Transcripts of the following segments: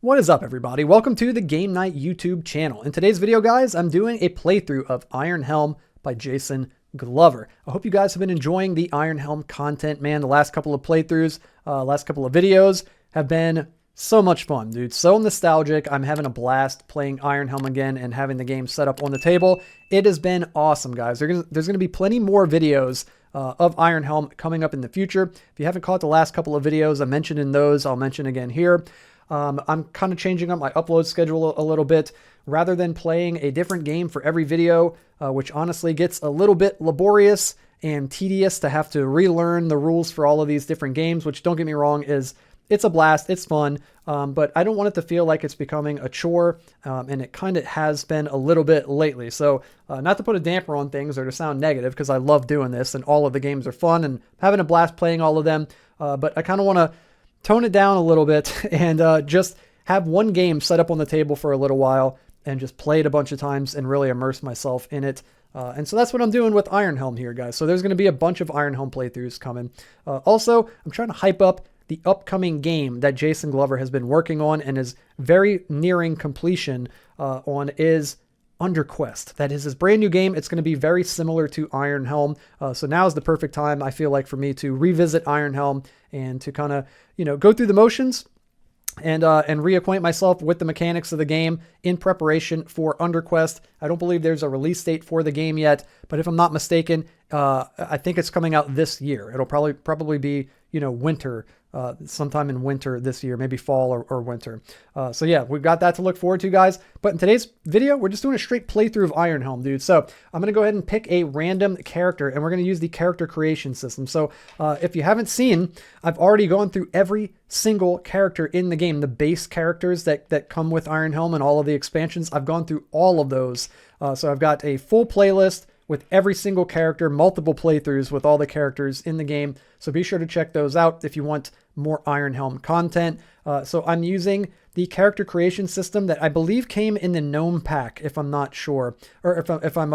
What is up, everybody? Welcome to the Game Night YouTube channel. In today's video, guys, I'm doing a playthrough of Iron Helm by Jason Glover. I hope you guys have been enjoying the Iron Helm content, man. The last couple of playthroughs, last couple of videos have been so much fun, dude. So nostalgic. I'm having a blast playing Iron Helm again and having the game set up on the table. It has been awesome, guys. There's going to be plenty more videos of Iron Helm coming up in the future. If you haven't caught the last couple of videos, I mentioned in those, I'll mention again here. I'm kind of changing up my upload schedule a little bit. Rather than playing a different game for every video, which honestly gets a little bit laborious and tedious to have to relearn the rules for all of these different games, which, don't get me wrong, it's a blast, it's fun, but I don't want it to feel like it's becoming a chore, and it kind of has been a little bit lately. So not to put a damper on things or to sound negative, because I love doing this and all of the games are fun and having a blast playing all of them, but I kind of want to tone it down a little bit and just have one game set up on the table for a little while and just play it a bunch of times and really immerse myself in it. And so that's what I'm doing with Iron Helm here, guys. So there's going to be a bunch of Iron Helm playthroughs coming. Also, I'm trying to hype up the upcoming game that Jason Glover has been working on and is very nearing completion on is Underquest. That is his brand new game. It's going to be very similar to Iron Helm. So now is the perfect time, I feel like, for me to revisit Iron Helm and to kind of, go through the motions and reacquaint myself with the mechanics of the game in preparation for Underquest. I don't believe there's a release date for the game yet, but if I'm not mistaken, I think it's coming out this year. It'll probably be, winter, sometime in winter this year, maybe fall or winter. So yeah, we've got that to look forward to, guys. But in today's video, we're just doing a straight playthrough of Iron Helm, dude. So I'm going to go ahead and pick a random character, and we're going to use the character creation system. So if you haven't seen, I've already gone through every single character in the game, the base characters that come with Iron Helm and all of the expansions. I've gone through all of those. So I've got a full playlist with every single character, multiple playthroughs with all the characters in the game. So be sure to check those out if you want more Iron Helm content. So I'm using the character creation system that I believe came in the Gnome pack, if I'm not sure, or if I'm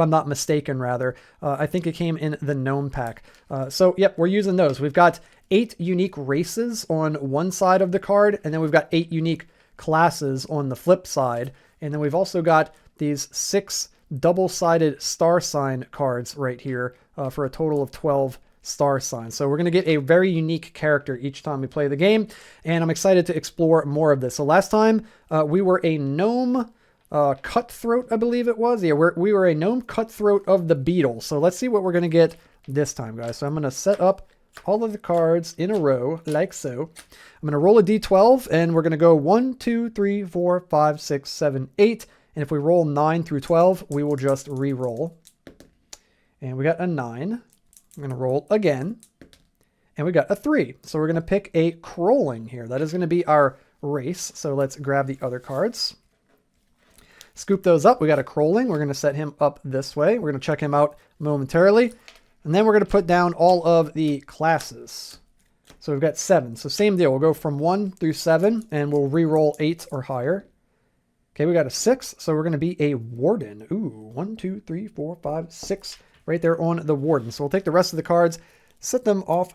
not mistaken, rather. I think it came in the Gnome pack. So yep, we're using those. We've got 8 unique races on one side of the card, and then we've got 8 unique classes on the flip side. And then we've also got these 6 double-sided star sign cards right here for a total of 12 star signs. So we're going to get a very unique character each time we play the game, and I'm excited to explore more of this. So last time we were a gnome cutthroat, I believe it was. Yeah, we were a gnome cutthroat of the beetle. So let's see what we're going to get this time, guys. So I'm going to set up all of the cards in a row like so. I'm going to roll a d12, and we're going to go 1, 2, 3, 4, 5, 6, 7, 8. And if we roll 9 through 12, we will just re-roll. And we got a 9. I'm going to roll again. And we got a 3. So we're going to pick a Kroling here. That is going to be our race. So let's grab the other cards. Scoop those up. We got a Kroling. We're going to set him up this way. We're going to check him out momentarily. And then we're going to put down all of the classes. So we've got 7. So same deal. We'll go from 1 through 7, and we'll re-roll 8 or higher. Okay, we got a 6, so we're going to be a Warden. Ooh, 1, 2, 3, 4, 5, 6, right there on the Warden. So we'll take the rest of the cards, set them off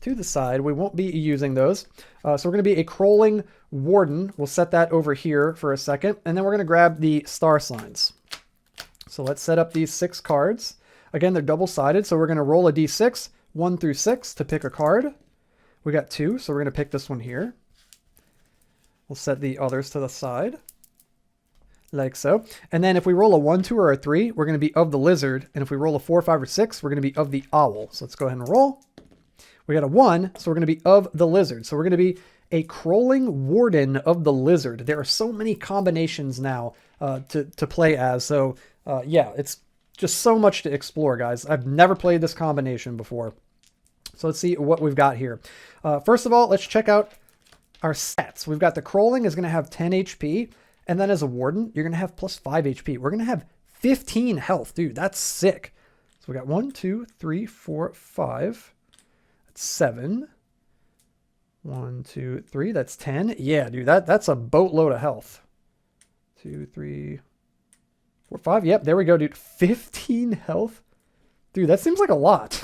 to the side. We won't be using those. So we're going to be a Kroling Warden. We'll set that over here for a second, and then we're going to grab the star signs. So let's set up these 6 cards. Again, they're double-sided, so we're going to roll a d6, 1 through 6, to pick a card. We got 2, so we're going to pick this one here. We'll set the others to the side, like so. And then if we roll a 1, 2, or a 3, we're going to be of the lizard. And if we roll a 4, 5, or 6, we're going to be of the owl. So let's go ahead and roll. We got a 1, so we're going to be of the lizard. So we're going to be a Kroling Warden of the lizard. There are so many combinations now to play as. So yeah, it's just so much to explore, guys. I've never played this combination before. So let's see what we've got here. First of all, let's check out our stats. We've got the Kroling is going to have 10 HP. And then as a Warden, you're going to have plus 5 HP. We're going to have 15 health. Dude, that's sick. So we got 1, 2, 3, 4, 5. That's 7. 1, 2, 3. That's 10. Yeah, dude, that's a boatload of health. 2, 3, 4, 5. Yep, there we go, dude. 15 health. Dude, that seems like a lot.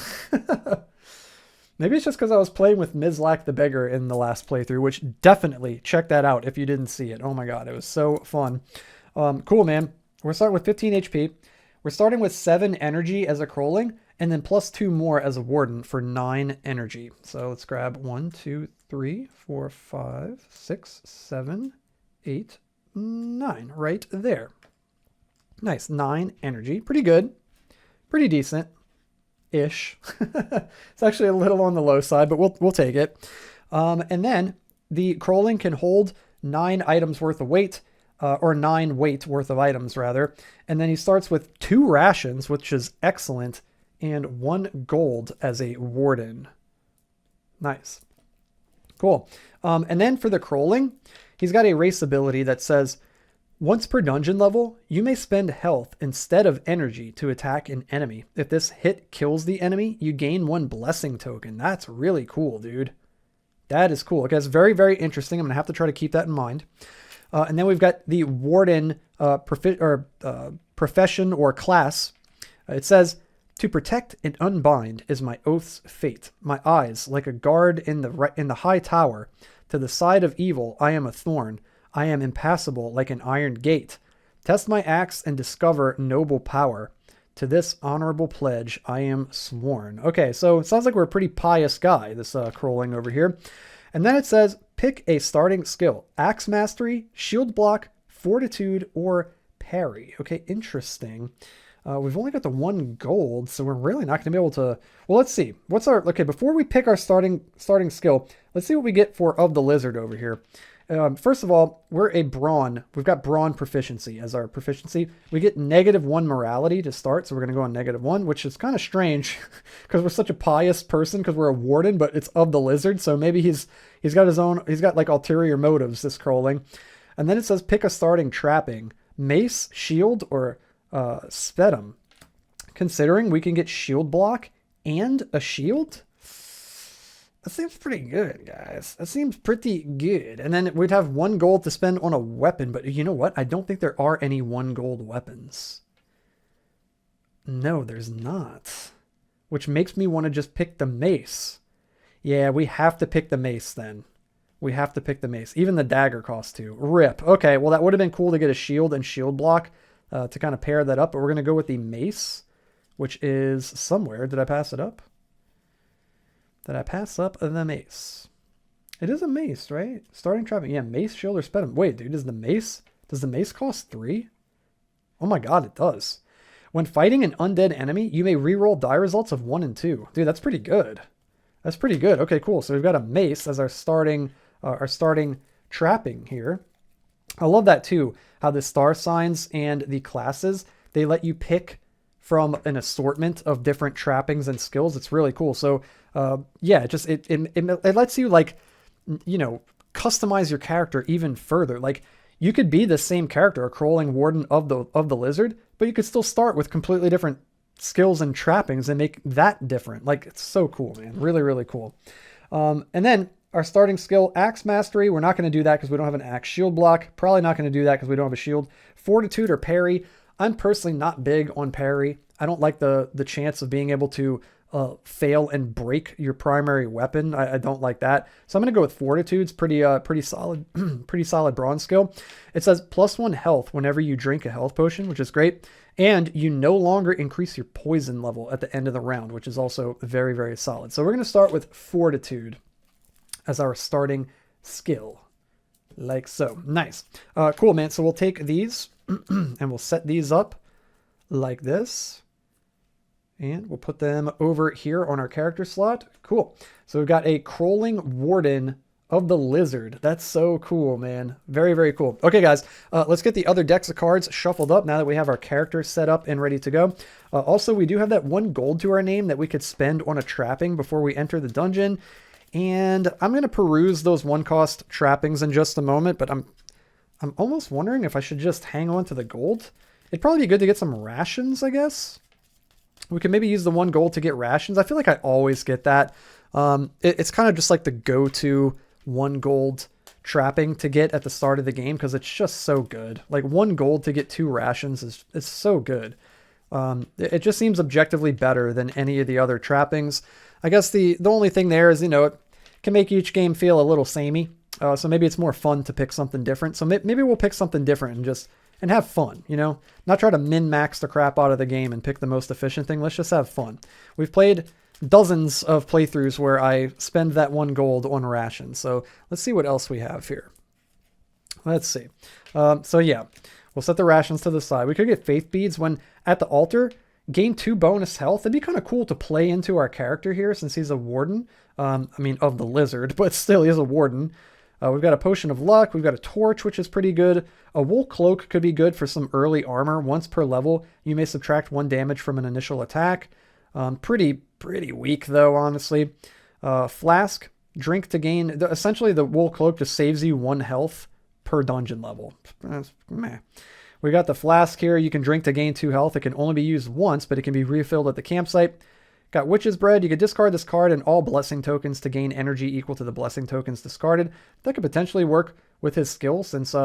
Maybe it's just because I was playing with Mizlak the Beggar in the last playthrough, which definitely check that out if you didn't see it. Oh my god, it was so fun. Cool, man. We're starting with 15 HP. We're starting with 7 energy as a Kroling, and then plus 2 more as a Warden for 9 energy. So let's grab 1, 2, 3, 4, 5, 6, 7, 8, 9 right there. Nice, 9 energy. Pretty good. Pretty decent. Ish. It's actually a little on the low side, but we'll take it. And then the Kroling can hold 9 items worth of weight, or 9 weight worth of items rather. And then he starts with 2 rations, which is excellent, and 1 gold as a Warden. Nice. Cool. And then for the Kroling, he's got a race ability that says, once per dungeon level, you may spend health instead of energy to attack an enemy. If this hit kills the enemy, you gain 1 blessing token. That's really cool, dude. That is cool. Okay, it's very, very interesting. I'm going to have to try to keep that in mind. And then we've got the Warden profession or class. It says, to protect and unbind is my oath's fate. My eyes, like a guard in the high tower. To the side of evil, I am a thorn. I am impassable like an iron gate. Test my axe and discover noble power. To this honorable pledge, I am sworn. Okay, so it sounds like we're a pretty pious guy, this Kroling over here. And then it says, pick a starting skill. Axe mastery, shield block, fortitude, or parry. Okay, interesting. We've only got the 1 gold, so we're really not going to be able to... Well, let's see. What's our... Okay, before we pick our starting skill, let's see what we get for Of the Lizard over here. First of all, we're a brawn. We've got brawn proficiency as our proficiency. We get -1 morality to start, so we're going to go on -1, which is kind of strange because we're such a pious person because we're a warden, but it's of the lizard, so maybe he's got his own, he's got like ulterior motives, this Kroling. And then it says pick a starting trapping. Mace, shield, or spedum. Considering we can get shield block and a shield, that seems pretty good, guys. That seems pretty good. And then we'd have 1 gold to spend on a weapon. But you know what? I don't think there are any 1 gold weapons. No, there's not. Which makes me want to just pick the mace. Yeah, we have to pick the mace then. We have to pick the mace. Even the dagger costs 2. Rip. Okay, well, that would have been cool to get a shield and shield block to kind of pair that up. But we're going to go with the mace, which is somewhere. Did I pass it up? Did I pass up the mace? It is a mace, right? Starting trapping. Yeah, mace, shield, or spedum. Wait, dude, does the mace cost 3? Oh my god, it does. When fighting an undead enemy, you may reroll die results of 1 and 2. Dude, that's pretty good. That's pretty good. Okay, cool. So we've got a mace as our starting trapping here. I love that too, how the star signs and the classes, they let you pick from an assortment of different trappings and skills. It's really cool. So yeah, it lets you, like, you know, customize your character even further. Like, you could be the same character, a Kroling warden of the lizard, but you could still start with completely different skills and trappings and make that different. Like, it's so cool, man. Really, really cool. And then our starting skill, axe mastery. We're not going to do that because we don't have an axe. Shield block, probably not going to do that because we don't have a shield. Fortitude or parry. I'm personally not big on parry. I don't like the chance of being able to fail and break your primary weapon. I don't like that. So I'm going to go with fortitude's pretty solid, pretty solid bronze skill. It says +1 health whenever you drink a health potion, which is great. And you no longer increase your poison level at the end of the round, which is also very, very solid. So we're going to start with fortitude as our starting skill. Like so. Nice. Cool, man. So we'll take these and we'll set these up like this. And we'll put them over here on our character slot. Cool. So we've got a Kroling warden of the lizard. That's so cool, man. Very, very cool. Okay, guys, let's get the other decks of cards shuffled up now that we have our character set up and ready to go. Also, we do have that 1 gold to our name that we could spend on a trapping before we enter the dungeon. And I'm going to peruse those 1-cost trappings in just a moment, but I'm almost wondering if I should just hang on to the gold. It'd probably be good to get some rations, I guess. We can maybe use the 1 gold to get rations. I feel like I always get that. It's kind of just like the go-to 1 gold trapping to get at the start of the game because it's just so good. Like 1 gold to get 2 rations is so good. It just seems objectively better than any of the other trappings. I guess the only thing there is, it can make each game feel a little samey. So maybe it's more fun to pick something different. So maybe we'll pick something different and have fun, not try to min-max the crap out of the game and pick the most efficient thing. Let's just have fun. We've played dozens of playthroughs where I spend that 1 gold on rations. So let's see what else we have here. Let's see. So yeah, we'll set the rations to the side. We could get faith beads when at the altar, gain 2 bonus health. It'd be kind of cool to play into our character here since he's a warden. Of the lizard, but still he is a warden. We've got a potion of luck. We've got a torch, which is pretty good. A wool cloak could be good for some early armor. Once per level, you may subtract 1 damage from an initial attack. Pretty weak though, honestly. Flask, drink to gain. Essentially, the wool cloak just saves you 1 health per dungeon level. Meh. We got the flask here. You can drink to gain 2 health. It can only be used once, but it can be refilled at the campsite. Got Witch's Bread. You could discard this card and all blessing tokens to gain energy equal to the blessing tokens discarded. That could potentially work with his skill, since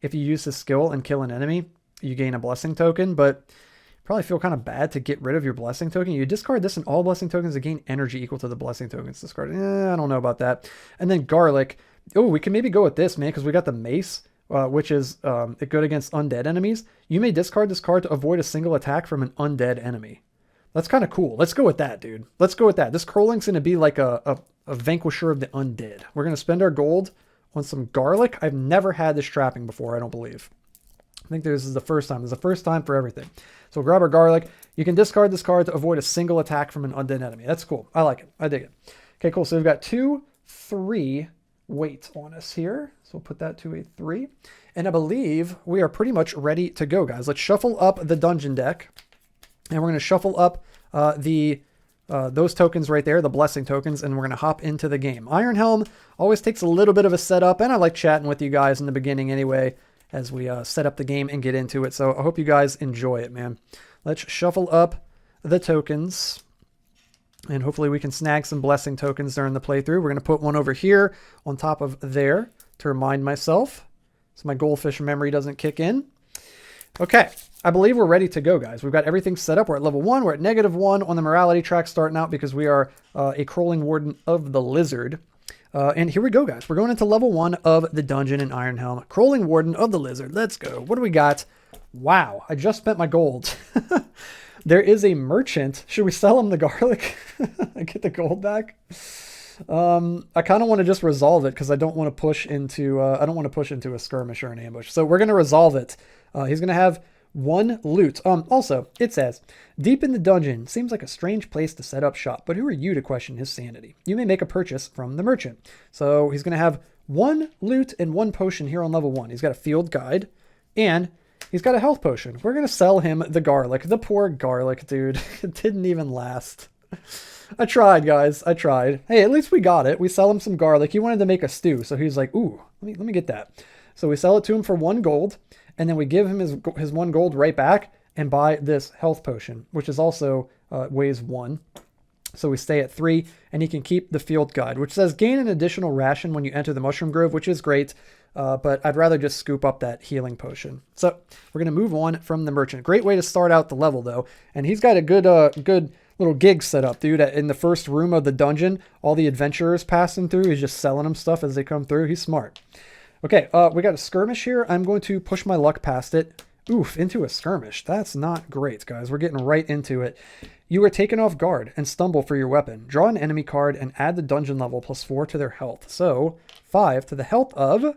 if you use his skill and kill an enemy, you gain a blessing token, but you probably feel kind of bad to get rid of your blessing token. You discard this and all blessing tokens to gain energy equal to the blessing tokens discarded. I don't know about that. And then Garlic. Oh, we can maybe go with this, man, because we got the Mace, which is good against undead enemies. You may discard this card to avoid a single attack from an undead enemy. That's kind of cool. Let's go with that, dude. Let's go with that. This Kroling's going to be like a vanquisher of the undead. We're going to spend our gold on some garlic. I've never had this trapping before, I don't believe. I think this is the first time. This is the first time for everything. So we'll grab our garlic. You can discard this card to avoid a single attack from an undead enemy. That's cool. I like it. I dig it. Okay, cool. So we've got 2, 3 weight on us here. So we'll put that to a 3. And I believe we are pretty much ready to go, guys. Let's shuffle up the dungeon deck. And we're going to shuffle up those tokens right there, the blessing tokens, and we're going to hop into the game. Iron Helm always takes a little bit of a setup, and I like chatting with you guys in the beginning anyway as we set up the game and get into it. So I hope you guys enjoy it, man. Let's shuffle up the tokens, and hopefully we can snag some blessing tokens during the playthrough. We're going to put one over here on top of there to remind myself so my goldfish memory doesn't kick in. Okay, I believe we're ready to go, guys. We've got everything set up. We're at level 1. We're at -1 on the morality track starting out because we are a Kroling warden of the lizard. And here we go, guys. We're going into level 1 of the dungeon in Iron Helm. Kroling warden of the lizard. Let's go. What do we got? Wow, I just spent my gold. There is a merchant. Should we sell him the garlic and get the gold back? I kind of want to just resolve it because I don't want to push into a skirmish or an ambush. So we're going to resolve it. He's going to have 1 loot. Also, it says, deep in the dungeon seems like a strange place to set up shop, but who are you to question his sanity? You may make a purchase from the merchant. So he's going to have 1 loot and 1 potion here on level 1. He's got a field guide and he's got a health potion. We're going to sell him the garlic. The poor garlic, dude. It didn't even last. I tried, guys. I tried. Hey, at least we got it. We sell him some garlic. He wanted to make a stew, so he's like, ooh, let me get that. So we sell it to him for 1 gold, and then we give him his 1 gold right back and buy this health potion, which is also weighs 1. So we stay at 3, and he can keep the field guide, which says gain an additional ration when you enter the mushroom grove, which is great, but I'd rather just scoop up that healing potion. So we're going to move on from the merchant. Great way to start out the level, though, and he's got a good little gig set up, dude. In the first room of the dungeon, all the adventurers passing through, he's just selling them stuff as they come through. He's smart. Okay, we got a skirmish here. I'm going to push my luck past it. Oof, into a skirmish. That's not great, guys. We're getting right into it. You are taken off guard and stumble for your weapon. Draw an enemy card and add the dungeon level +4 to their health. So 5 to the health of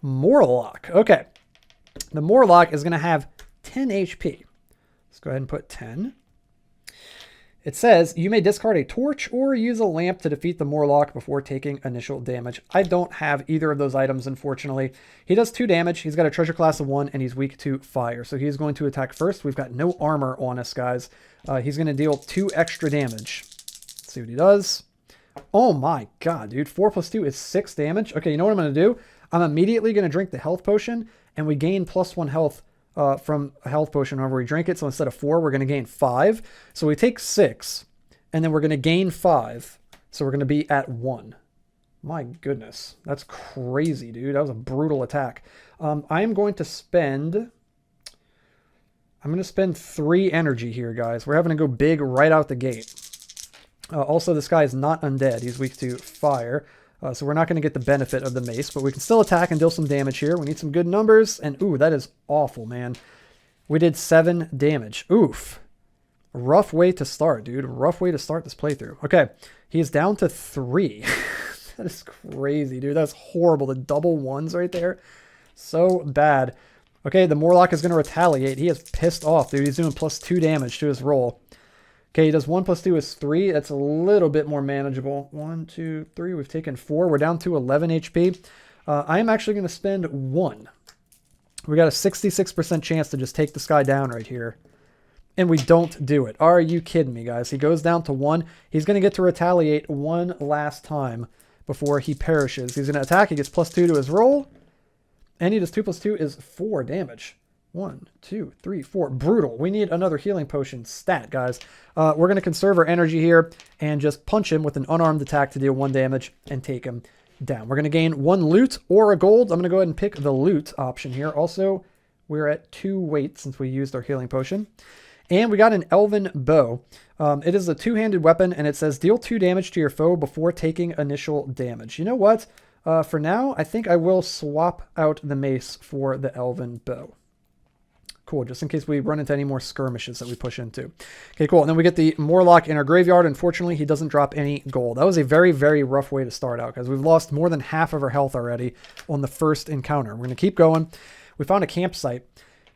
Morlock. Okay, the Morlock is going to have 10 HP. Let's go ahead and put 10. It says you may discard a torch or use a lamp to defeat the Morlock before taking initial damage. I don't have either of those items, unfortunately. He does 2 damage. He's got a treasure class of 1, and he's weak to fire. So he's going to attack first. We've got no armor on us, guys. He's going to deal 2 extra damage. Let's see what he does. Oh my god, dude. 4 + 2 is 6 damage. Okay, you know what I'm going to do? I'm immediately going to drink the health potion, and we gain +1 health from a health potion whenever we drink it. So instead of 4, we're going to gain 5. So we take 6, and then we're going to gain 5. So we're going to be at 1. My goodness. That's crazy, dude. That was a brutal attack. I am going to spend... I'm going to spend 3 energy here, guys. We're having to go big right out the gate. Also, this guy is not undead. He's weak to fire. So we're not going to get the benefit of the mace, but we can still attack and deal some damage here. We need some good numbers. And, ooh, that is awful, man. We did 7 damage. Oof. Rough way to start, dude. Rough way to start this playthrough. Okay. He is down to 3. That is crazy, dude. That's horrible. The double ones right there. So bad. Okay, the Morlock is going to retaliate. He is pissed off, dude. He's doing +2 damage to his roll. Okay, he does 1 + 2 is 3. That's a little bit more manageable. 1, 2, 3. We've taken 4. We're down to 11 HP. I am actually going to spend 1. We got a 66% chance to just take this guy down right here. And we don't do it. Are you kidding me, guys? He goes down to 1. He's going to get to retaliate one last time before he perishes. He's going to attack. He gets +2 to his roll. And he does 2 + 2 is 4 damage. 1, 2, 3, 4. Brutal. We need another healing potion stat, guys. We're going to conserve our energy here and just punch him with an unarmed attack to deal 1 damage and take him down. We're going to gain 1 loot or a gold. I'm going to go ahead and pick the loot option here. Also, we're at 2 weight since we used our healing potion. And we got an elven bow. It is a 2-handed weapon, and it says deal 2 damage to your foe before taking initial damage. You know what? For now, I think I will swap out the mace for the elven bow. Cool, just in case we run into any more skirmishes that we push into. Okay, cool. And then we get the Morlock in our graveyard. Unfortunately, he doesn't drop any gold. That was a very, very rough way to start out because we've lost more than half of our health already on the first encounter. We're going to keep going. We found a campsite.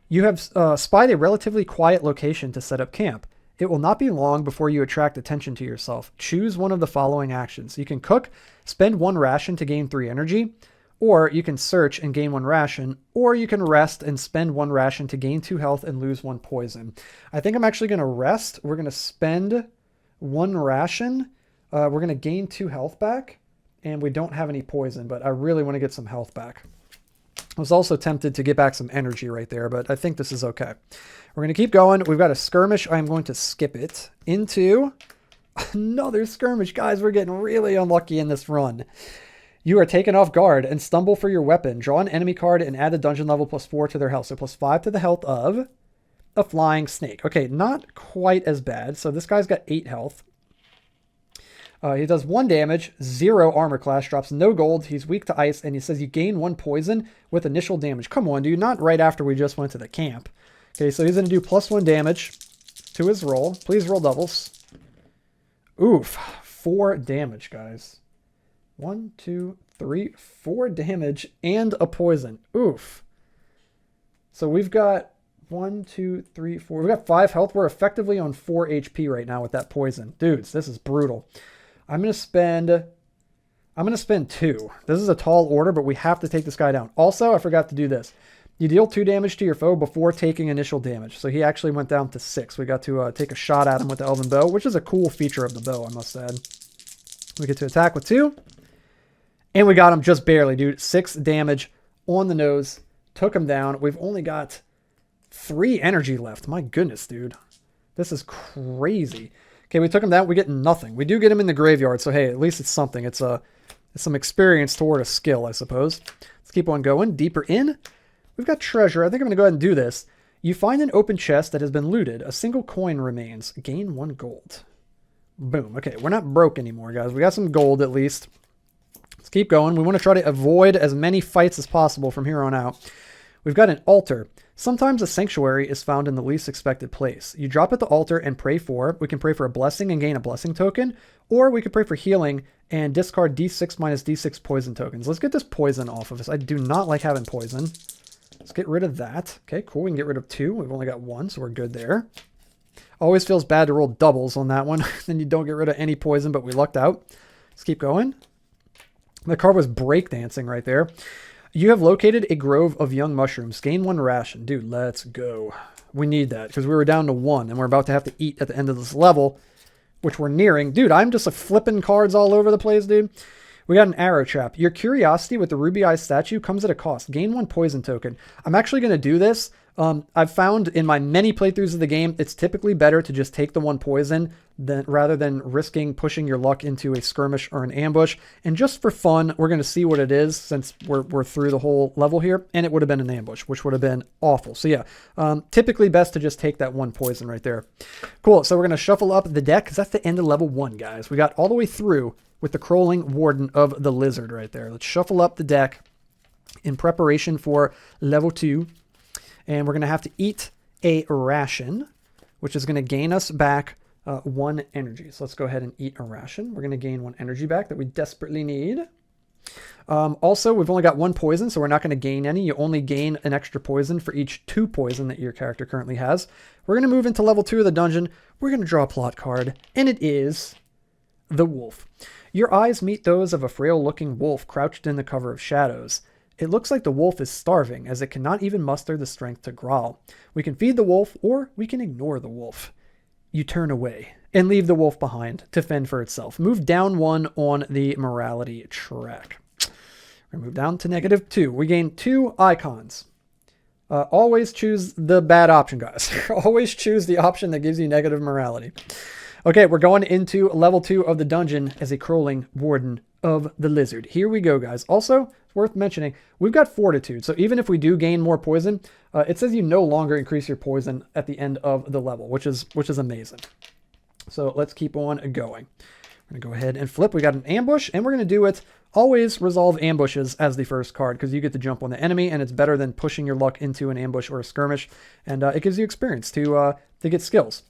You have spied a relatively quiet location to set up camp. It will not be long before you attract attention to yourself. Choose one of the following actions. You can cook, spend 1 ration to gain 3 energy, or you can search and gain 1 ration, or you can rest and spend 1 ration to gain 2 health and lose 1 poison. I think I'm actually going to rest. We're going to spend 1 ration. We're going to gain 2 health back, and we don't have any poison, but I really want to get some health back. I was also tempted to get back some energy right there, but I think this is okay. We're going to keep going. We've got a skirmish. I'm going to skip it into another skirmish. Guys, we're getting really unlucky in this run. You are taken off guard and stumble for your weapon. Draw an enemy card and add a dungeon level +4 to their health. So +5 to the health of a flying snake. Okay, not quite as bad. So this guy's got 8 health. He does 1 damage, 0 armor class, drops no gold. He's weak to ice, and he says you gain 1 poison with initial damage. Come on, dude. Not right after we just went to the camp. Okay, so he's going to do +1 damage to his roll. Please roll doubles. Oof. 4 damage, guys. 1, 2, 3, 4 damage and a poison. Oof. So we've got 1, 2, 3, 4. We've got 5 health. We're effectively on 4 HP right now with that poison. Dudes, this is brutal. I'm going to spend 2. This is a tall order, but we have to take this guy down. Also, I forgot to do this. You deal 2 damage to your foe before taking initial damage. So he actually went down to 6. We got to take a shot at him with the elven bow, which is a cool feature of the bow, I must add. We get to attack with 2. And we got him just barely, dude. 6 damage on the nose. Took him down. We've only got 3 energy left. My goodness, dude. This is crazy. Okay, we took him down. We get nothing. We do get him in the graveyard, so hey, at least it's something. It's some experience toward a skill, I suppose. Let's keep on going. Deeper in. We've got treasure. I think I'm going to go ahead and do this. You find an open chest that has been looted. A single coin remains. Gain 1 gold. Boom. Okay, we're not broke anymore, guys. We got some gold at least. Let's keep going. We want to try to avoid as many fights as possible from here on out. We've got an altar. Sometimes a sanctuary is found in the least expected place. You drop at the altar and pray for. We can pray for a blessing and gain a blessing token, or we could pray for healing and discard D6 minus D6 poison tokens. Let's get this poison off of us. I do not like having poison. Let's get rid of that. Okay, cool. We can get rid of 2. We've only got 1, so we're good there. Always feels bad to roll doubles on that one. Then you don't get rid of any poison, but we lucked out. Let's keep going. The card was breakdancing right there. You have located a grove of young mushrooms. Gain 1 ration. Dude, let's go. We need that because we were down to 1 and we're about to have to eat at the end of this level, which we're nearing. Dude, I'm just flipping cards all over the place, dude. We got an arrow trap. Your curiosity with the ruby eye statue comes at a cost. Gain 1 poison token. I'm actually going to do this I've found in my many playthroughs of the game, it's typically better to just take the one poison rather than risking pushing your luck into a skirmish or an ambush. And just for fun, we're going to see what it is since we're through the whole level here, and it would have been an ambush, which would have been awful. So yeah, typically best to just take that one poison right there. Cool. So we're going to shuffle up the deck because that's the end of level 1, guys. We got all the way through with the Kroling Warden of the Lizard right there. Let's shuffle up the deck in preparation for level 2. And we're going to have to eat a ration, which is going to gain us back 1 energy. So let's go ahead and eat a ration. We're going to gain 1 energy back that we desperately need. Also, we've only got 1 poison, so we're not going to gain any. You only gain an extra poison for each 2 poison that your character currently has. We're going to move into level 2 of the dungeon. We're going to draw a plot card, and it is the wolf. Your eyes meet those of a frail-looking wolf crouched in the cover of shadows. It looks like the wolf is starving, as it cannot even muster the strength to growl. We can feed the wolf, or we can ignore the wolf. You turn away and leave the wolf behind to fend for itself. Move down 1 on the morality track. We're going to move down to -2. We gain 2 icons. Always choose the bad option, guys. Always choose the option that gives you negative morality. Okay, we're going into level 2 of the dungeon as a Kroling Warden of the Lizard. Here we go, guys. Also, worth mentioning, we've got Fortitude, so even if we do gain more poison, it says you no longer increase your poison at the end of the level, which is amazing. So let's keep on going. We're going to go ahead and flip. We got an ambush, and we're going to do it. Always resolve ambushes as the first card, because you get to jump on the enemy, and it's better than pushing your luck into an ambush or a skirmish, and it gives you experience to get skills.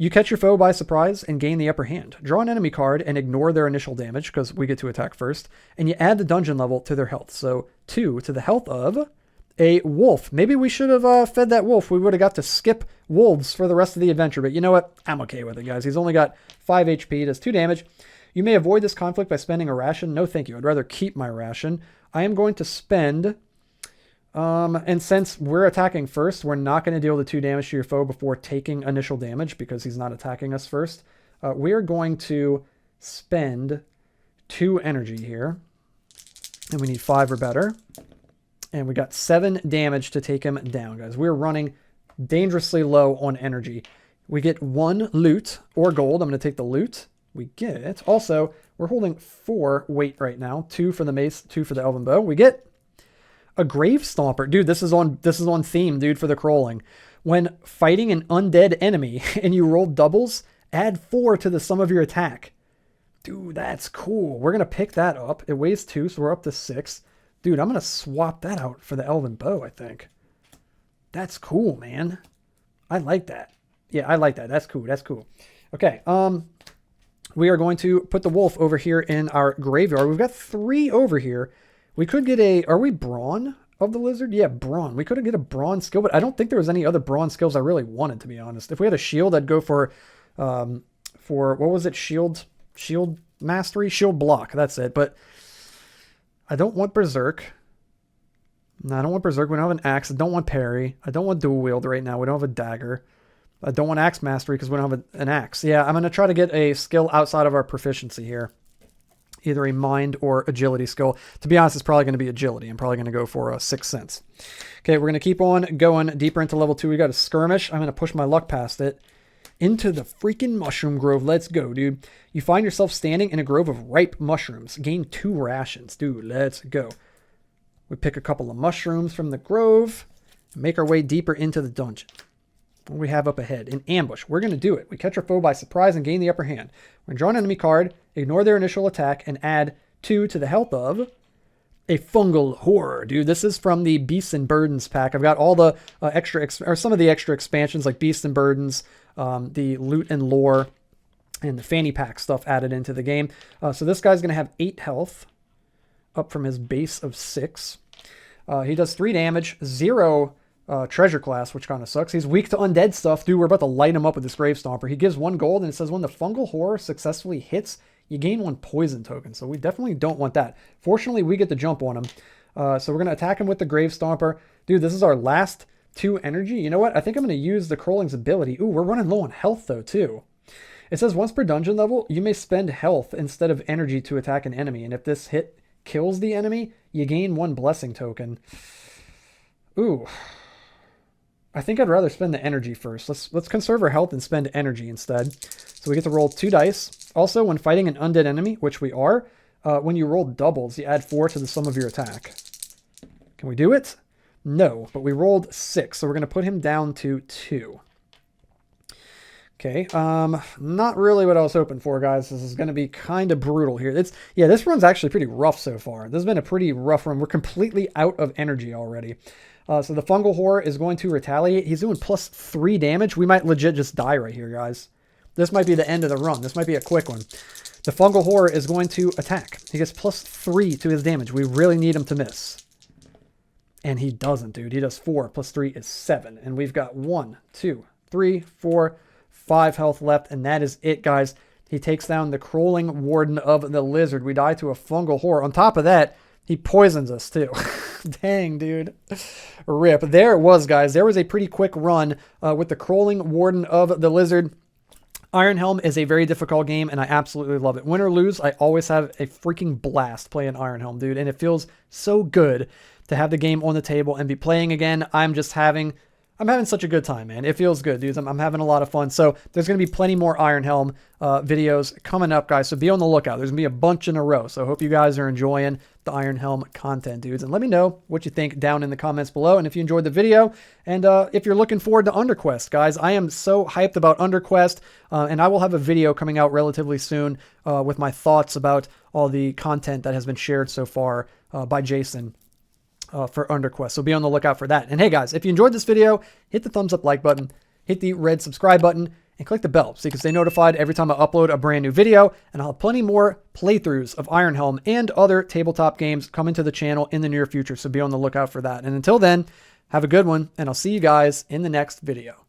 You catch your foe by surprise and gain the upper hand. Draw an enemy card and ignore their initial damage, because we get to attack first. And you add the dungeon level to their health. So 2 to the health of a wolf. Maybe we should have fed that wolf. We would have got to skip wolves for the rest of the adventure. But you know what? I'm okay with it, guys. He's only got 5 HP. Does 2 damage. You may avoid this conflict by spending a ration. No, thank you. I'd rather keep my ration. I am going to spend... and since we're attacking first, we're not going to deal the 2 damage to your foe before taking initial damage because he's not attacking us first. We're going to spend 2 energy here. And we need 5 or better. And we got 7 damage to take him down, guys. We're running dangerously low on energy. We get 1 loot or gold. I'm going to take the loot. We get... Also, we're holding 4 weight right now. 2 for the mace, 2 for the elven bow. We get... a grave stomper. Dude, this is on theme, dude, for the Kroling. When fighting an undead enemy and you roll doubles, add 4 to the sum of your attack. Dude, that's cool. We're going to pick that up. It weighs 2, so we're up to 6. Dude, I'm going to swap that out for the elven bow, I think. That's cool, man. I like that. Yeah, I like that. That's cool. That's cool. Okay, we are going to put the wolf over here in our graveyard. We've got 3 over here. We could get a... Are we Brawn of the Lizard? Yeah, Brawn. We could get a Brawn skill, but I don't think there was any other Brawn skills I really wanted, to be honest. If we had a shield, I'd go for what was it? Shield Mastery? Shield Block. That's it. But I don't want Berserk. No, I don't want Berserk. We don't have an Axe. I don't want Parry. I don't want Dual Wield right now. We don't have a Dagger. I don't want Axe Mastery because we don't have an Axe. Yeah, I'm going to try to get a skill outside of our proficiency here. Either a mind or agility skill. To be honest, it's probably going to be agility. I'm probably going to go for a 6th sense. Okay, we're going to keep on going deeper into level 2. We got a skirmish. I'm going to push my luck past it. Into the freaking mushroom grove. Let's go, dude. You find yourself standing in a grove of ripe mushrooms. Gain 2 rations. Dude, let's go. We pick a couple of mushrooms from the grove. And make our way deeper into the dungeon. What do we have up ahead? An ambush. We're going to do it. We catch our foe by surprise and gain the upper hand. We're going to draw an enemy card, ignore their initial attack, and add 2 to the health of a fungal horror. Dude, this is from the Beasts and Burdens pack. I've got all the some of the extra expansions like Beasts and Burdens, the loot and lore, and the fanny pack stuff added into the game. So this guy's going to have 8 health, up from his base of 6. He does 3 damage, 0 treasure class, which kind of sucks. He's weak to undead stuff. Dude, we're about to light him up with this grave stomper. He gives 1 gold, and it says when the fungal horror successfully hits, you gain 1 poison token. So we definitely don't want that. Fortunately, we get the jump on him. So we're going to attack him with the grave stomper. Dude, this is our last 2 energy. You know what? I think I'm going to use the Kroling's ability. Ooh, we're running low on health, though, too. It says once per dungeon level, you may spend health instead of energy to attack an enemy. And if this hit kills the enemy, you gain 1 blessing token. Ooh. I think I'd rather spend the energy first. Let's conserve our health and spend energy instead. So we get to roll 2 dice. Also, when fighting an undead enemy, which we are, when you roll doubles, you add 4 to the sum of your attack. Can we do it? No, but we rolled 6, so we're going to put him down to 2. Okay, not really what I was hoping for, guys. This is going to be kind of brutal here. Yeah, this run's actually pretty rough so far. This has been a pretty rough run. We're completely out of energy already. So the fungal horror is going to retaliate. He's doing +3 damage. We might legit just die right here, guys. This might be the end of the run. This might be a quick one. The fungal horror is going to attack. He gets +3 to his damage. We really need him to miss. And he doesn't, dude. He does 4 + 3 is 7. And we've got 1, 2, 3, 4, 5 health left. And that is it, guys. He takes down the Kroling Warden of the Lizard. We die to a fungal horror. On top of that, he poisons us too. Dang, dude. Rip. There it was, guys. There was a pretty quick run with the Kroling Warden of the Lizard. Iron Helm is a very difficult game, and I absolutely love it. Win or lose, I always have a freaking blast playing Iron Helm, dude. And it feels so good to have the game on the table and be playing again. I'm having such a good time, man. It feels good, dudes. I'm having a lot of fun. So there's going to be plenty more Iron Helm videos coming up, guys. So be on the lookout. There's going to be a bunch in a row. So I hope you guys are enjoying the Iron Helm content, dudes. And let me know what you think down in the comments below. And if you enjoyed the video and if you're looking forward to Underquest, guys, I am so hyped about Underquest. And I will have a video coming out relatively soon with my thoughts about all the content that has been shared so far by Jason. For Underquest. So be on the lookout for that. And hey guys, if you enjoyed this video, hit the thumbs up like button, hit the red subscribe button, and click the bell so you can stay notified every time I upload a brand new video. And I'll have plenty more playthroughs of Iron Helm and other tabletop games coming to the channel in the near future. So be on the lookout for that. And until then, have a good one, and I'll see you guys in the next video.